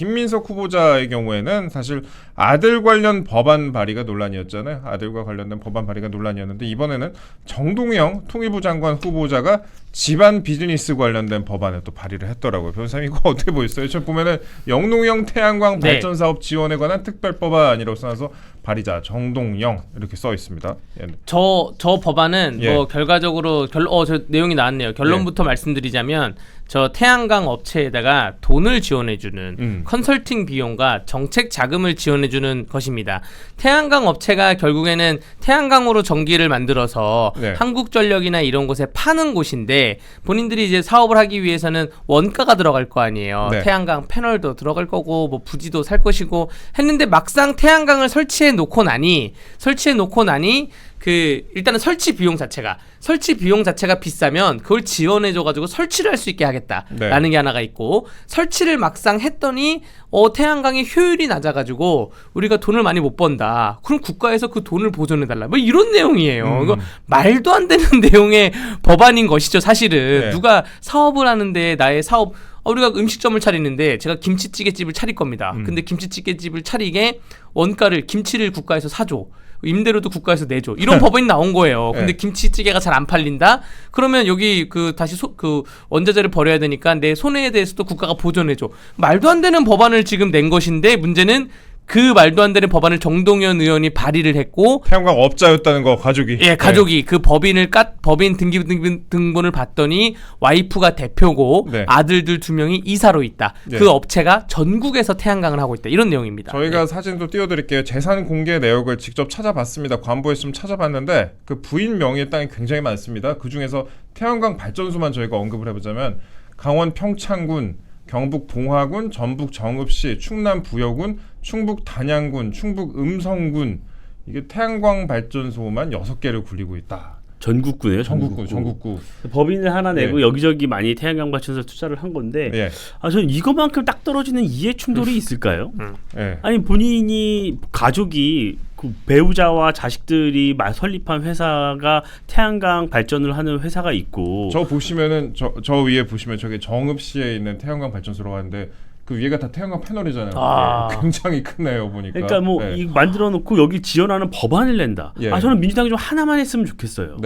김민석 후보자의 경우에는 사실 아들 관련 법안 발의가 논란이었잖아요. 아들과 관련된 법안 발의가 논란이었는데 이번에는 정동영 통일부 장관 후보자가 집안 비즈니스 관련된 법안을 또 발의를 했더라고요. 변호사님 이거 어떻게 보였어요? 저 보면은 영농형 태양광 발전 사업 지원에 관한 특별 법안이라고 써놔서 발의자 정동영 이렇게 써 있습니다. 예. 저 법안은 뭐 결과적으로 저 내용이 나왔네요. 결론부터 말씀드리자면 저 태양광 업체에다가 돈을 지원해주는 컨설팅 비용과 정책 자금을 지원해주는 것입니다. 태양광 업체가 결국에는 태양광으로 전기를 만들어서 한국전력이나 이런 곳에 파는 곳인데 본인들이 이제 사업을 하기 위해서는 원가가 들어갈 거 아니에요. 태양광 패널도 들어갈 거고 뭐 부지도 살 것이고 했는데 막상 태양광을 설치해 놓고 나니 일단은 설치 비용 자체가 비싸면 그걸 지원해줘가지고 설치를 할 수 있게 하겠다라는 게 하나가 있고, 설치를 막상 했더니 태양광의 효율이 낮아가지고 우리가 돈을 많이 못 번다. 그럼 국가에서 그 돈을 보존해달라. 뭐 이런 내용이에요. 이거 말도 안 되는 내용의 법안인 것이죠, 사실은. 누가 사업을 하는데 나의 사업 우리가 음식점을 차리는데 제가 김치찌개집을 차릴 겁니다. 근데 김치찌개집을 차리게 원가를 김치를 국가에서 사줘. 임대료도 국가에서 내줘. 이런 법안이 나온 거예요. 근데 김치찌개가 잘 안 팔린다? 그러면 여기 다시 원자재를 버려야 되니까 내 손해에 대해서도 국가가 보존해줘. 말도 안 되는 법안을 지금 낸 것인데 문제는 그 말도 안 되는 법안을 정동영 의원이 발의를 했고 태양광 업자였다는 거 가족이. 가족이 그 법인 등본을 봤더니 와이프가 대표고 아들들 2명이 이사로 있다. 그 업체가 전국에서 태양광을 하고 있다. 이런 내용입니다. 저희가 사진도 띄워드릴게요. 재산 공개 내역을 직접 찾아봤습니다. 관보에서 좀 찾아봤는데 그 부인 명의의 땅이 굉장히 많습니다. 그 중에서 태양광 발전소만 저희가 언급을 해보자면 강원 평창군, 경북 봉화군, 전북 정읍시, 충남 부여군, 충북 단양군, 충북 음성군, 이게 태양광 발전소만 6개를 굴리고 있다. 전국구네요. 전국구. 법인을 하나 내고 여기저기 많이 태양광 발전소 투자를 한 건데 저는 이것만큼 딱 떨어지는 이해 충돌이 있을까요? 아니 본인이 가족이 그 배우자와 자식들이 설립한 회사가 태양광 발전을 하는 회사가 있고, 저 보시면은 저 위에 보시면 저게 정읍시에 있는 태양광 발전소라고 하는데 그 위에가 다 태양광 패널이잖아요. 굉장히 크네요 보니까. 그러니까 뭐 이거 만들어 놓고 여기 지원하는 법안을 낸다. 저는 민주당이 좀 하나만 했으면 좋겠어요.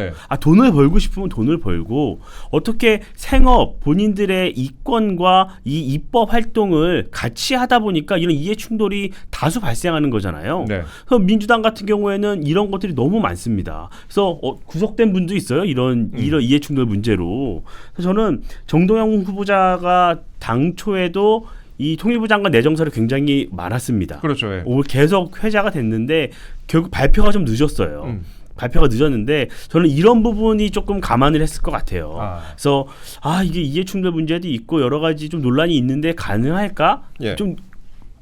돈을 벌고 싶으면 돈을 벌고 어떻게 생업 본인들의 이권과 이 입법 활동을 같이 하다 보니까 이런 이해 충돌이 다수 발생하는 거잖아요. 그래서 민주당 같은 경우에는 이런 것들이 너무 많습니다. 그래서 구속된 분도 있어요. 이런 이해 충돌 문제로. 그래서 저는 정동영 후보자가 당초에도 이 통일부 장관 내정설이 굉장히 많았습니다. 그렇죠. 계속 회자가 됐는데 결국 발표가 좀 늦었어요. 발표가 늦었는데 저는 이런 부분이 조금 감안을 했을 것 같아요. 그래서 이게 이해충돌 문제도 있고 여러 가지 좀 논란이 있는데 가능할까? 좀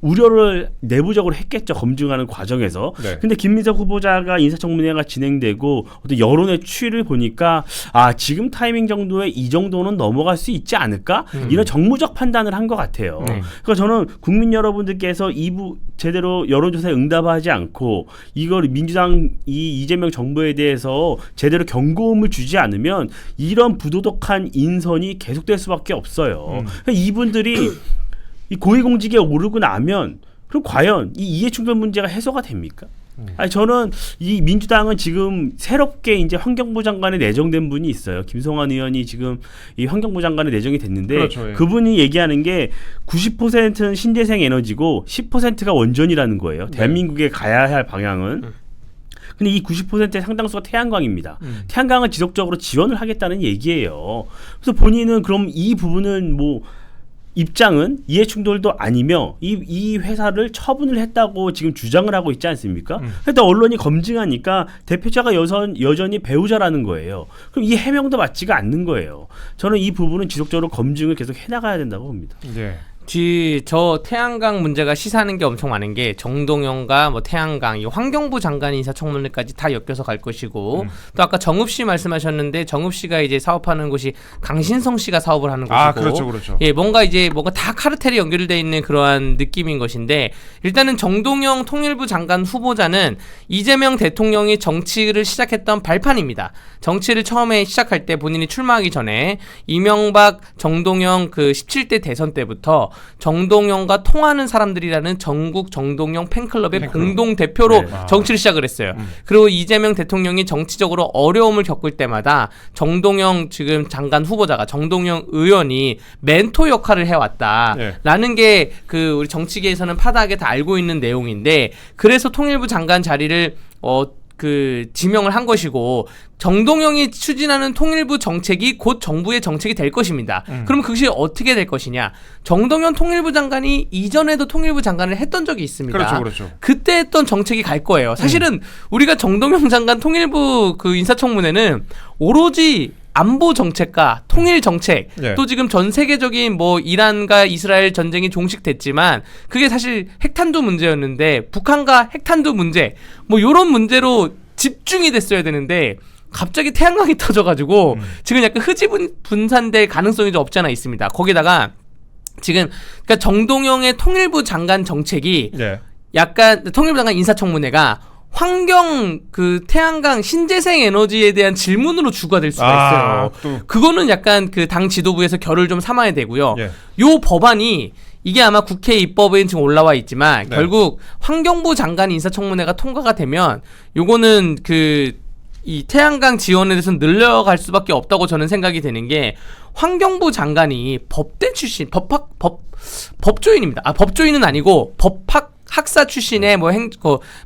우려를 내부적으로 했겠죠. 검증하는 과정에서. 근데 김민석 후보자가 인사청문회가 진행되고 어떤 여론의 추이를 보니까 지금 타이밍 정도에 이 정도는 넘어갈 수 있지 않을까? 이런 정무적 판단을 한 것 같아요. 그러니까 저는 국민 여러분들께서 제대로 여론조사에 응답하지 않고 이걸 민주당 이재명 정부에 대해서 제대로 경고음을 주지 않으면 이런 부도덕한 인선이 계속될 수밖에 없어요. 그러니까 이분들이 이 고위공직에 오르고 나면 그럼 과연 이 이해충돌 문제가 해소가 됩니까? 저는 이 민주당은 지금 새롭게 이제 환경부 장관에 내정된 분이 있어요. 김성환 의원이 지금 이 환경부 장관에 내정이 됐는데 그분이 얘기하는 게 90%는 신재생 에너지고 10%가 원전이라는 거예요. 대한민국에 가야 할 방향은. 근데 이 90%의 상당수가 태양광입니다. 태양광을 지속적으로 지원을 하겠다는 얘기예요. 그래서 본인은 그럼 이 부분은 입장은 이해충돌도 아니며 이 회사를 처분을 했다고 지금 주장을 하고 있지 않습니까? 그런데 언론이 검증하니까 대표자가 여전히 배우자라는 거예요. 그럼 이 해명도 맞지가 않는 거예요. 저는 이 부분은 지속적으로 검증을 계속 해나가야 된다고 봅니다. 저 태양광 문제가 시사하는 게 엄청 많은 게 정동영과 태양광, 이 환경부 장관 인사청문회까지 다 엮여서 갈 것이고 또 아까 정읍시 말씀하셨는데 정읍시가 이제 사업하는 곳이 강신성 씨가 사업을 하는 곳이고 그렇죠. 뭔가 다 카르텔이 연결되어 있는 그러한 느낌인 것인데 일단은 정동영 통일부 장관 후보자는 이재명 대통령이 정치를 시작했던 발판입니다. 정치를 처음에 시작할 때 본인이 출마하기 전에 이명박 정동영 그 17대 대선 때부터 정동영과 통하는 사람들이라는 전국 정동영 팬클럽의 공동 대표로 네. 정치를 시작을 했어요. 그리고 이재명 대통령이 정치적으로 어려움을 겪을 때마다 정동영 지금 장관 후보자가 정동영 의원이 멘토 역할을 해왔다라는 게 그 우리 정치계에서는 파다하게 다 알고 있는 내용인데, 그래서 통일부 장관 자리를 그 지명을 한 것이고, 정동영이 추진하는 통일부 정책이 곧 정부의 정책이 될 것입니다. 그럼 그것이 어떻게 될 것이냐? 정동영 통일부 장관이 이전에도 통일부 장관을 했던 적이 있습니다. 그렇죠. 그때 했던 정책이 갈 거예요. 사실은 우리가 정동영 장관 통일부 그 인사청문회는 오로지 안보 정책과 통일 정책, 또 지금 전 세계적인 뭐 이란과 이스라엘 전쟁이 종식됐지만 그게 사실 핵탄두 문제였는데, 북한과 핵탄두 문제 뭐 이런 문제로 집중이 됐어야 되는데 갑자기 태양광이 터져가지고 지금 약간 흐지분산될 가능성이 좀 없지 않아 있습니다. 거기다가 지금 그러니까 정동영의 통일부 장관 정책이 약간 통일부 장관 인사청문회가 환경 그 태양광 신재생 에너지에 대한 질문으로 주가 될 수가 있어요. 그거는 약간 그 당 지도부에서 결을 좀 삼아야 되고요. 요 법안이 이게 아마 국회 입법에 지금 올라와 있지만 결국 환경부 장관 인사청문회가 통과가 되면 요거는 그 이 태양광 지원에 대해서 늘려갈 수밖에 없다고 저는 생각이 되는 게, 환경부 장관이 법대 출신 법조인입니다. 법조인은 아니고 학사 출신의 뭐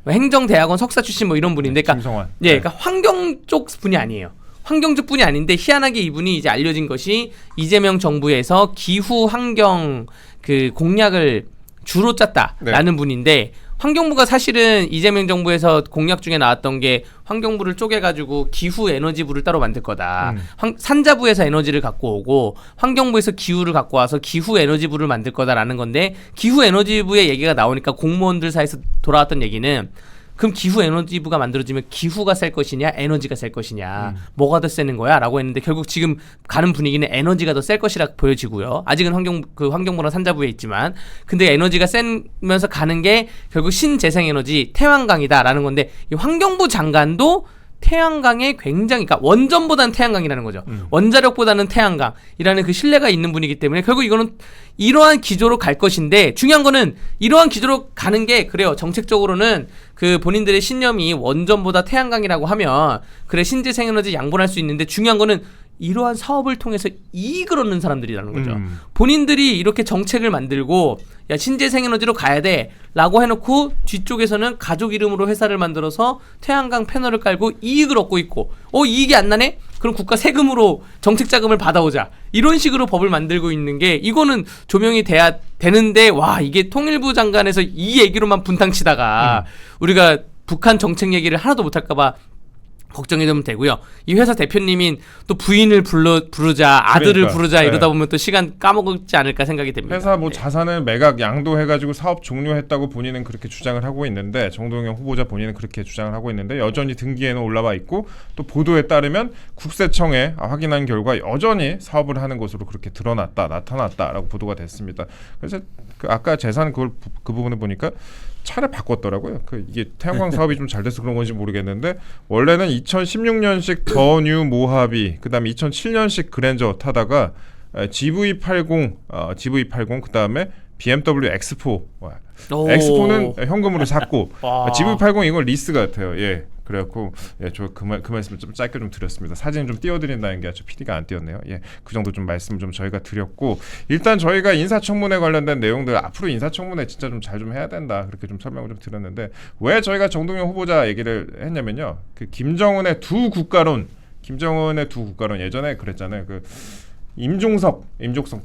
행정대학원 석사 출신 뭐 이런 분인데, 그러니까 그러니까 환경 쪽 분이 아니에요. 환경 쪽 분이 아닌데 희한하게 이분이 이제 알려진 것이 이재명 정부에서 기후 환경 그 공약을 주로 짰다라는 분인데, 환경부가 사실은 이재명 정부에서 공약 중에 나왔던 게 환경부를 쪼개가지고 기후 에너지부를 따로 만들 거다. 산자부에서 에너지를 갖고 오고 환경부에서 기후를 갖고 와서 기후 에너지부를 만들 거다라는 건데, 기후 에너지부의 얘기가 나오니까 공무원들 사이에서 돌아왔던 얘기는, 그럼 기후 에너지부가 만들어지면 기후가 셀 것이냐 에너지가 셀 것이냐 뭐가 더 세는 거야? 라고 했는데, 결국 지금 가는 분위기는 에너지가 더 셀 것이라 보여지고요. 아직은 환경부랑 산자부에 있지만, 근데 에너지가 세면서 가는 게 결국 신재생에너지 태양광이다라는 건데, 이 환경부 장관도 태양광에 굉장히, 그러니까 원전보다는 태양광이라는 거죠. 원자력보다는 태양광이라는 그 신뢰가 있는 분이기 때문에 결국 이거는 이러한 기조로 갈 것인데, 중요한 거는 이러한 기조로 가는 게, 그래요, 정책적으로는 그 본인들의 신념이 원전보다 태양광이라고 하면 그래 신재생에너지 양분할 수 있는데, 중요한 거는 이러한 사업을 통해서 이익을 얻는 사람들이라는 거죠. 본인들이 이렇게 정책을 만들고 야 신재생에너지로 가야 돼 라고 해놓고 뒤쪽에서는 가족 이름으로 회사를 만들어서 태양광 패널을 깔고 이익을 얻고 있고, 이익이 안 나네? 그럼 국가 세금으로 정책 자금을 받아오자, 이런 식으로 법을 만들고 있는 게, 이거는 조명이 돼야 되는데, 와 이게 통일부 장관에서 이 얘기로만 분탕치다가 우리가 북한 정책 얘기를 하나도 못할까봐 걱정이 좀 되고요. 이 회사 대표님인 또 부인을 부르자, 아들을 부르자 이러다 보면 또 시간 까먹지 않을까 생각이 됩니다. 회사 뭐 자산을 매각 양도해가지고 사업 종료했다고 본인은 그렇게 주장을 하고 있는데, 정동영 후보자 본인은 그렇게 주장을 하고 있는데, 여전히 등기에는 올라와 있고, 또 보도에 따르면 국세청에 확인한 결과 여전히 사업을 하는 것으로 그렇게 나타났다라고 보도가 됐습니다. 그래서 아까 재산 그 부분을 보니까 차를 바꿨더라고요. 이게 태양광 사업이 좀 잘 돼서 그런 건지 모르겠는데, 원래는 2016년식 더 뉴 모하비, 그다음에 2007년식 그랜저 타다가 GV80 그다음에 BMW X4. X4는 현금으로 샀고 GV80 이건 리스 같아요. 그래갖고 저 그 말씀을 좀 짧게 좀 드렸습니다. 사진 좀 띄워드린다는 게 PD가 안 띄웠네요. 그 정도 좀 말씀 좀 저희가 드렸고, 일단 저희가 인사청문회 관련된 내용들 앞으로 인사청문회 진짜 좀 잘 좀 해야 된다, 그렇게 좀 설명을 좀 드렸는데, 왜 저희가 정동영 후보자 얘기를 했냐면요, 그 김정은의 두 국가론 예전에 그랬잖아요. 임종석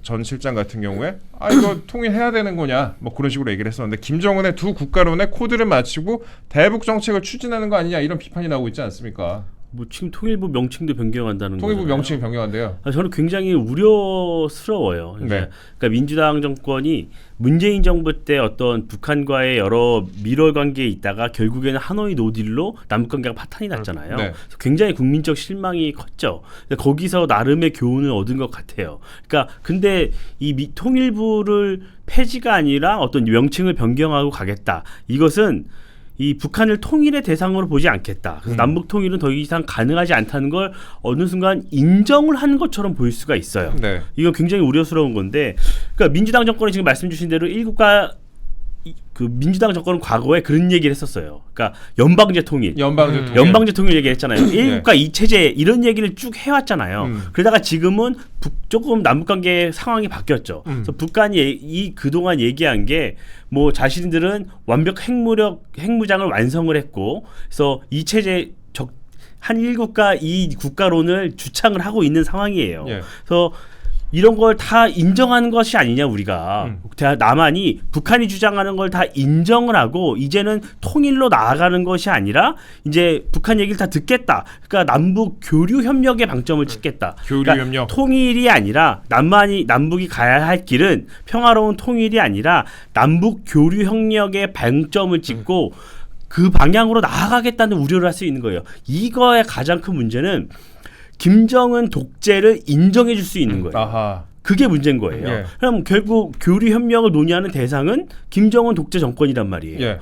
전 실장 같은 경우에 이거 통일해야 되는 거냐 뭐 그런 식으로 얘기를 했었는데, 김정은의 두 국가론의 코드를 맞추고 대북 정책을 추진하는 거 아니냐, 이런 비판이 나오고 있지 않습니까? 뭐 지금 통일부 명칭도 변경한다는 거죠. 통일부 명칭이 변경한대요. 저는 굉장히 우려스러워요. 그러니까 민주당 정권이 문재인 정부 때 어떤 북한과의 여러 밀월 관계에 있다가 결국에는 하노이 노딜로 남북 관계가 파탄이 났잖아요. 그래서 굉장히 국민적 실망이 컸죠. 거기서 나름의 교훈을 얻은 것 같아요. 그러니까 근데 이 통일부를 폐지가 아니라 어떤 명칭을 변경하고 가겠다. 이것은 이 북한을 통일의 대상으로 보지 않겠다. 그래서 남북 통일은 더 이상 가능하지 않다는 걸 어느 순간 인정을 한 것처럼 보일 수가 있어요. 네. 이건 굉장히 우려스러운 건데, 그러니까 민주당 정권이 지금 말씀 주신 대로 일국가 그 민주당 정권은 과거에 그런 얘기를 했었어요. 그러니까 연방제 통일, 연방제 통일 얘기했잖아요. 일국가 이체제 이런 얘기를 쭉 해왔잖아요. 그러다가 지금은 조금 남북 관계 상황이 바뀌었죠. 그래서 북한이 그동안 얘기한 게 뭐 자신들은 완벽 핵무장을 완성을 했고, 그래서 이체제 한 일국가 이 국가론을 주창을 하고 있는 상황이에요. 예. 그래서 이런 걸 다 인정하는 것이 아니냐 우리가. 남한이 북한이 주장하는 걸 다 인정을 하고 이제는 통일로 나아가는 것이 아니라 이제 북한 얘기를 다 듣겠다. 그러니까 남북 교류 협력에 방점을 찍겠다. 교류 그러니까 협력. 통일이 아니라 남북이 가야 할 길은 평화로운 통일이 아니라 남북 교류 협력에 방점을 찍고 그 방향으로 나아가겠다는 우려를 할 수 있는 거예요. 이거의 가장 큰 문제는 김정은 독재를 인정해 줄 수 있는 거예요. 아하. 그게 문제인 거예요. 예. 그럼 결국 교류 협력을 논의하는 대상은 김정은 독재 정권이란 말이에요. 예.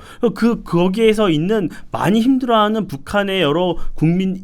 거기에서 있는 많이 힘들어하는 북한의 여러 국민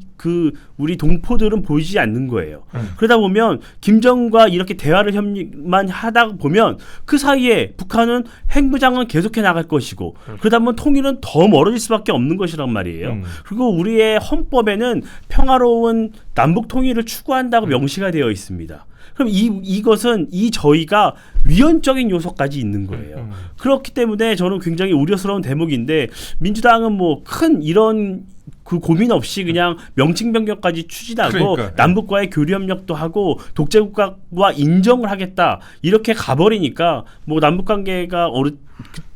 우리 동포들은 보이지 않는 거예요. 그러다 보면 김정은과 이렇게 대화를 협력만 하다 보면 그 사이에 북한은 핵무장은 계속해 나갈 것이고 그러다 보면 통일은 더 멀어질 수밖에 없는 것이란 말이에요. 그리고 우리의 헌법에는 평화로운 남북 통일을 추구한다고 명시가 되어 있습니다. 그럼 이것은 저희가 위헌적인 요소까지 있는 거예요. 그렇기 때문에 저는 굉장히 우려스러운 대목인데 민주당은 뭐 큰 이런 그 고민 없이 그냥 명칭 변경까지 추진하고 남북과의 교류 협력도 하고 독재국가와 인정을 하겠다 이렇게 가버리니까 뭐 남북 관계가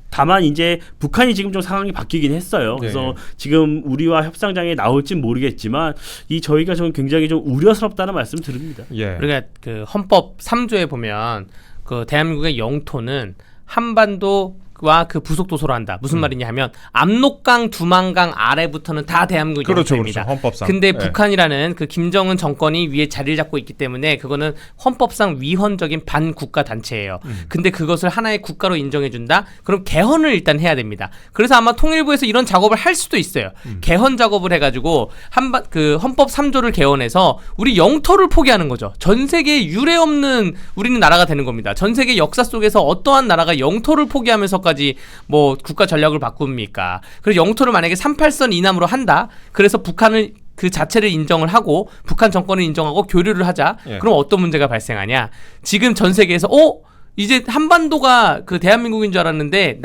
다만 이제 북한이 지금 좀 상황이 바뀌긴 했어요. 그래서 네. 지금 우리와 협상장에 나올진 모르겠지만 저희가 좀 굉장히 좀 우려스럽다는 말씀 드립니다. 예. 그러니까 그 헌법 3조에 보면 그 대한민국의 영토는 한반도와 그 부속 도서로 한다. 무슨 말이냐 하면 압록강, 두만강 아래부터는 다 대한민국 영토입니다. 그렇죠. 헌법상. 근데 예. 북한이라는 그 김정은 정권이 위에 자리를 잡고 있기 때문에 그거는 헌법상 위헌적인 반국가 단체예요. 근데 그것을 하나의 국가로 인정해 준다? 그럼 개헌을 일단 해야 됩니다. 그래서 아마 통일부에서 이런 작업을 할 수도 있어요. 개헌 작업을 해가지고 그 헌법 3조를 개헌해서 우리 영토를 포기하는 거죠. 전 세계에 유례 없는 우리는 나라가 되는 겁니다. 전 세계 역사 속에서 어떠한 나라가 영토를 포기하면서까지 뭐 국가 전략을 바꿉니까? 그래서 영토를 만약에 38선 이남으로 한다. 그래서 북한을 그 자체를 인정을 하고 북한 정권을 인정하고 교류를 하자. 예. 그럼 어떤 문제가 발생하냐? 지금 전 세계에서 이제 한반도가 그 대한민국인 줄 알았는데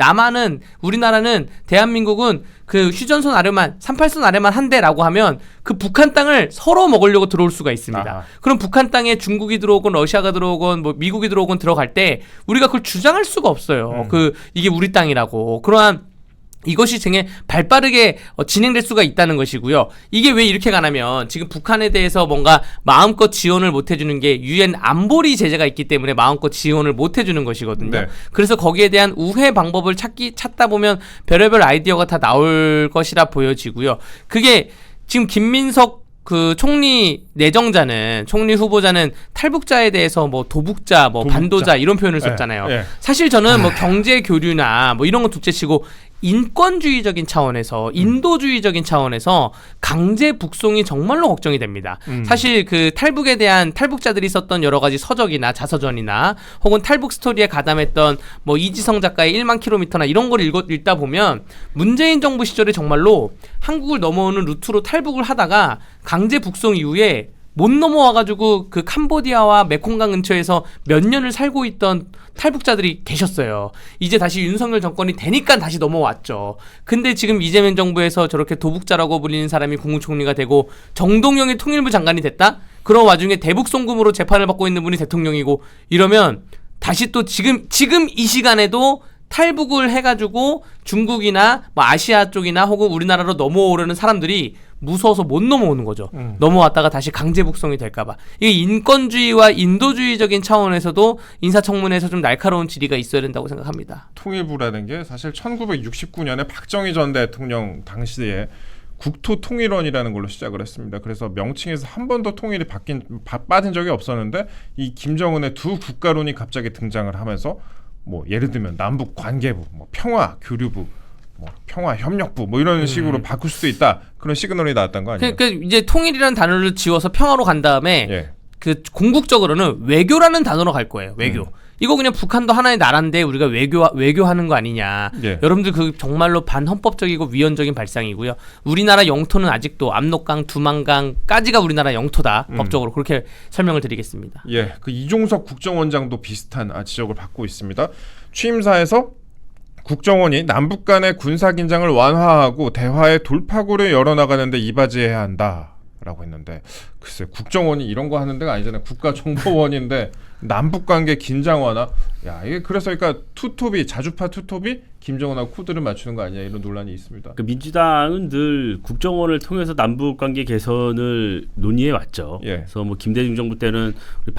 우리나라는 대한민국은 그 휴전선 아래만 38선 아래만 한대라고 하면 그 북한 땅을 서로 먹으려고 들어올 수가 있습니다. 아하. 그럼 북한 땅에 중국이 들어오건 러시아가 들어오건 뭐 미국이 들어오건 들어갈 때 우리가 그걸 주장할 수가 없어요. 이게 우리 땅이라고. 그러한 이것이 되게 발빠르게 진행될 수가 있다는 것이고요. 이게 왜 이렇게 가냐면 지금 북한에 대해서 뭔가 마음껏 지원을 못 해주는 게 유엔 안보리 제재가 있기 때문에 마음껏 지원을 못 해주는 것이거든요. 네. 그래서 거기에 대한 우회 방법을 찾다 보면 별의별 아이디어가 다 나올 것이라 보여지고요. 그게 지금 김민석 그 총리 후보자는 탈북자에 대해서 뭐 도북자, 반도자 이런 표현을 썼잖아요. 예. 사실 저는 뭐 경제 교류나 뭐 이런 건 둘째치고 인권주의적인 차원에서 인도주의적인 차원에서 강제 북송이 정말로 걱정이 됩니다. 사실 그 탈북에 대한 탈북자들이 썼던 여러 가지 서적이나 자서전이나 혹은 탈북 스토리에 가담했던 뭐 이지성 작가의 1만 킬로미터나 이런 걸 읽다 보면 문재인 정부 시절에 정말로 한국을 넘어오는 루트로 탈북을 하다가 강제 북송 이후에 못 넘어와가지고 그 캄보디아와 메콩강 근처에서 몇 년을 살고 있던 탈북자들이 계셨어요. 이제 다시 윤석열 정권이 되니까 다시 넘어왔죠. 근데 지금 이재명 정부에서 저렇게 도북자라고 불리는 사람이 국무총리가 되고 정동영이 통일부 장관이 됐다? 그런 와중에 대북송금으로 재판을 받고 있는 분이 대통령이고 이러면 다시 또 지금 이 시간에도 탈북을 해가지고 중국이나 뭐 아시아 쪽이나 혹은 우리나라로 넘어오려는 사람들이 무서워서 못 넘어오는 거죠. 넘어왔다가 다시 강제 북송이 될까봐. 이게 인권주의와 인도주의적인 차원에서도 인사청문회에서 좀 날카로운 질의가 있어야 된다고 생각합니다. 통일부라는 게 사실 1969년에 박정희 전 대통령 당시에 국토통일원이라는 걸로 시작을 했습니다. 그래서 명칭에서 한 번도 통일이 빠진 적이 없었는데 이 김정은의 두 국가론이 갑자기 등장을 하면서 뭐 예를 들면 남북 관계부, 뭐 평화 교류부, 뭐 평화협력부 뭐 이런 식으로 바꿀 수도 있다. 그런 시그널이 나왔던 거 아니에요? 그러니까 이제 통일이라는 단어를 지워서 평화로 간 다음에 예. 그 궁극적으로는 외교라는 단어로 갈 거예요. 외교. 이거 그냥 북한도 하나의 나라인데 우리가 외교하는 거 아니냐. 예. 여러분들 그 정말로 반헌법적이고 위헌적인 발상이고요. 우리나라 영토는 아직도 압록강, 두만강까지가 우리나라 영토다. 법적으로 그렇게 설명을 드리겠습니다. 예, 그 이종석 국정원장도 비슷한 지적을 받고 있습니다. 취임사에서 국정원이 남북 간의 군사 긴장을 완화하고 대화의 돌파구를 열어나가는데 이바지해야 한다라고 했는데 글쎄 국정원이 이런 거 하는 데가 아니잖아요. 국가정보원인데 남북 관계 긴장 완화. 야, 이게 그래서 그러니까 투톱이 자주파 투톱이 김정은하고 코드를 맞추는 거 아니냐 이런 논란이 있습니다. 그 민주당은 늘 국정원을 통해서 남북 관계 개선을 논의해 왔죠. 예. 그래서 뭐 김대중 정부 때는 우리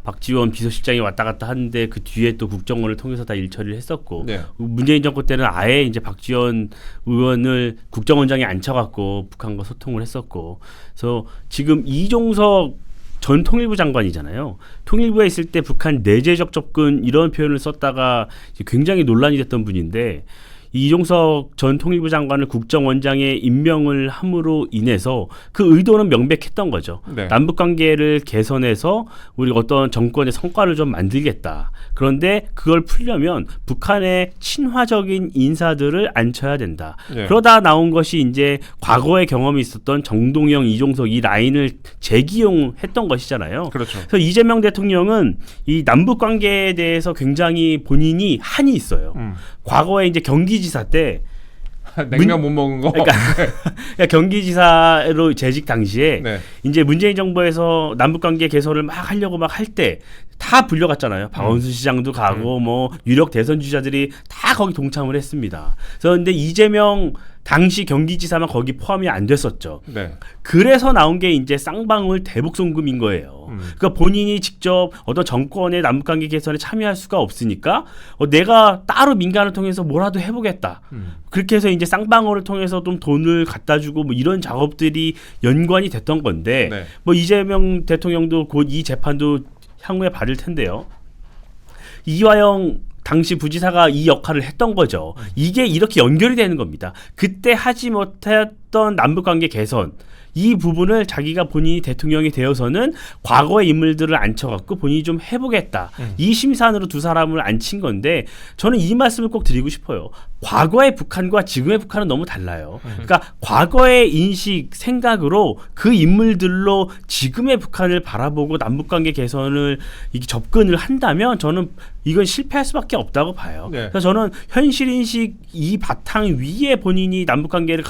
박지원 비서실장이 왔다 갔다 하는데 그 뒤에 또 국정원을 통해서 다 일처리를 했었고 네. 문재인 정부 때는 아예 이제 박지원 의원을 국정원장에 앉혀갖고 북한과 소통을 했었고 그래서 지금 이종석 전 통일부 장관이잖아요. 통일부에 있을 때 북한 내재적 접근 이런 표현을 썼다가 굉장히 논란이 됐던 분인데 이종석 전 통일부 장관을 국정원장에 임명을 함으로 인해서 그 의도는 명백했던 거죠. 네. 남북관계를 개선해서 우리가 어떤 정권의 성과를 좀 만들겠다. 그런데 그걸 풀려면 북한의 친화적인 인사들을 앉혀야 된다. 네. 그러다 나온 것이 이제 과거의 경험이 있었던 정동영, 이종석 이 라인을 재기용했던 것이잖아요. 그렇죠. 그래서 이재명 대통령은 이 남북관계에 대해서 굉장히 본인이 한이 있어요. 과거에 이제 경기지사 때 냉면 못 먹은 거. 그러니까 경기지사로 재직 당시에 네. 이제 문재인 정부에서 남북관계 개선을 막 하려고 막 할 때 다 불려갔잖아요. 박원순 시장도 가고 뭐 유력 대선 주자들이 다 거기 동참을 했습니다. 그래서 근데 이재명 당시 경기지사만 거기 포함이 안 됐었죠. 네. 그래서 나온 게 이제 쌍방울 대북송금인 거예요. 그러니까 본인이 직접 어떤 정권의 남북관계 개선에 참여할 수가 없으니까 내가 따로 민간을 통해서 뭐라도 해보겠다. 그렇게 해서 이제 쌍방울을 통해서 좀 돈을 갖다 주고 뭐 이런 작업들이 연관이 됐던 건데 네. 뭐 이재명 대통령도 곧 이 재판도 향후에 받을 텐데요. 이화영 당시 부지사가 이 역할을 했던 거죠. 이게 이렇게 연결이 되는 겁니다. 그때 하지 못했던 남북관계 개선 이 부분을 자기가 본인이 대통령이 되어서는 과거의 인물들을 앉혀갖고 본인이 좀 해보겠다. 이 심산으로 두 사람을 앉힌 건데 저는 이 말씀을 꼭 드리고 싶어요. 과거의 북한과 지금의 북한은 너무 달라요. 그러니까 과거의 인식, 생각으로 그 인물들로 지금의 북한을 바라보고 남북관계 개선을 이게 접근을 한다면 저는 이건 실패할 수밖에 없다고 봐요. 네. 그래서 저는 현실 인식 이 바탕 위에 본인이 남북관계를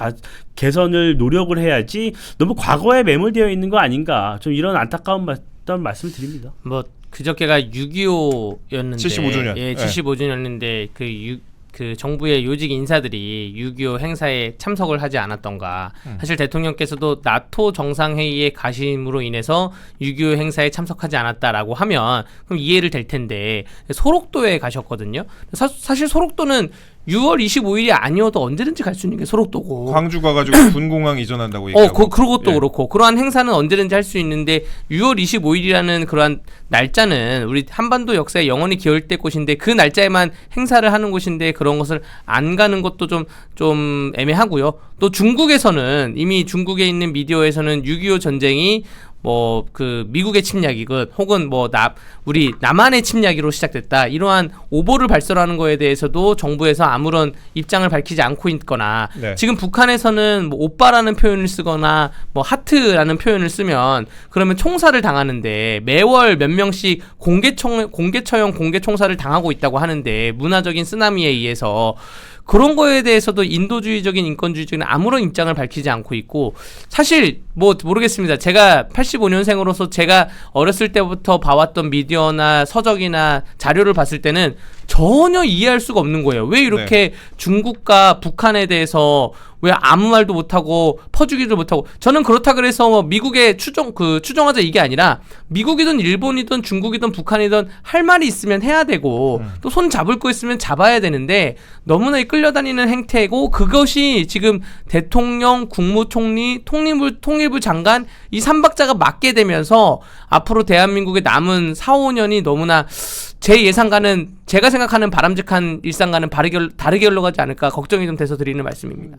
개선을 노력을 해야지 너무 과거에 매몰되어 있는 거 아닌가 좀 이런 안타까운 말씀을 드립니다. 뭐 그저께가 6.25였는데 75주년. 예, 75주년인데 그 정부의 요직 인사들이 6.25 행사에 참석을 하지 않았던가. 사실 대통령께서도 나토 정상회의에 가심으로 인해서 6.25 행사에 참석하지 않았다라고 하면 그럼 이해를 될 텐데 소록도에 가셨거든요. 사실 소록도는 6월 25일이 아니어도 언제든지 갈 수 있는 게 소록도고. 광주 가가지고 군공항 이전한다고 얘기하고. 그것도 예. 그렇고 그러한 행사는 언제든지 할 수 있는데 6월 25일이라는 그러한 날짜는 우리 한반도 역사에 영원히 기억될 곳인데 그 날짜에만 행사를 하는 곳인데 그런 것을 안 가는 것도 좀 애매하고요. 또 중국에서는 이미 중국에 있는 미디어에서는 6.25 전쟁이 뭐 그 미국의 침략이건 혹은 뭐 우리 남한의 침략으로 시작됐다 이러한 오보를 발설하는 거에 대해서도 정부에서 아무런 입장을 밝히지 않고 있거나 네. 지금 북한에서는 뭐 오빠라는 표현을 쓰거나 뭐 하트라는 표현을 쓰면 그러면 총살을 당하는데 매월 몇 명씩 공개처형 공개 총살을 당하고 있다고 하는데 문화적인 쓰나미에 의해서 그런 거에 대해서도 인도주의적인 인권주의적인 아무런 입장을 밝히지 않고 있고 사실 뭐 모르겠습니다. 제가 85년생으로서 제가 어렸을 때부터 봐왔던 미디어나 서적이나 자료를 봤을 때는 전혀 이해할 수가 없는 거예요. 왜 이렇게 중국과 북한에 대해서 왜 아무 말도 못하고 퍼주기도 못하고 저는 그렇다 그래서 뭐 미국의 추종하자 이게 아니라 미국이든 일본이든 중국이든 북한이든 할 말이 있으면 해야 되고 또 손 잡을 거 있으면 잡아야 되는데 너무나 끌려다니는 행태고 그것이 지금 대통령, 국무총리, 통일부 장관 이 3박자가 맞게 되면서 앞으로 대한민국의 남은 4, 5년이 너무나 제 예상과는 제가 생각하는 바람직한 일상과는 다르게 흘러가지 않을까 걱정이 좀 돼서 드리는 말씀입니다.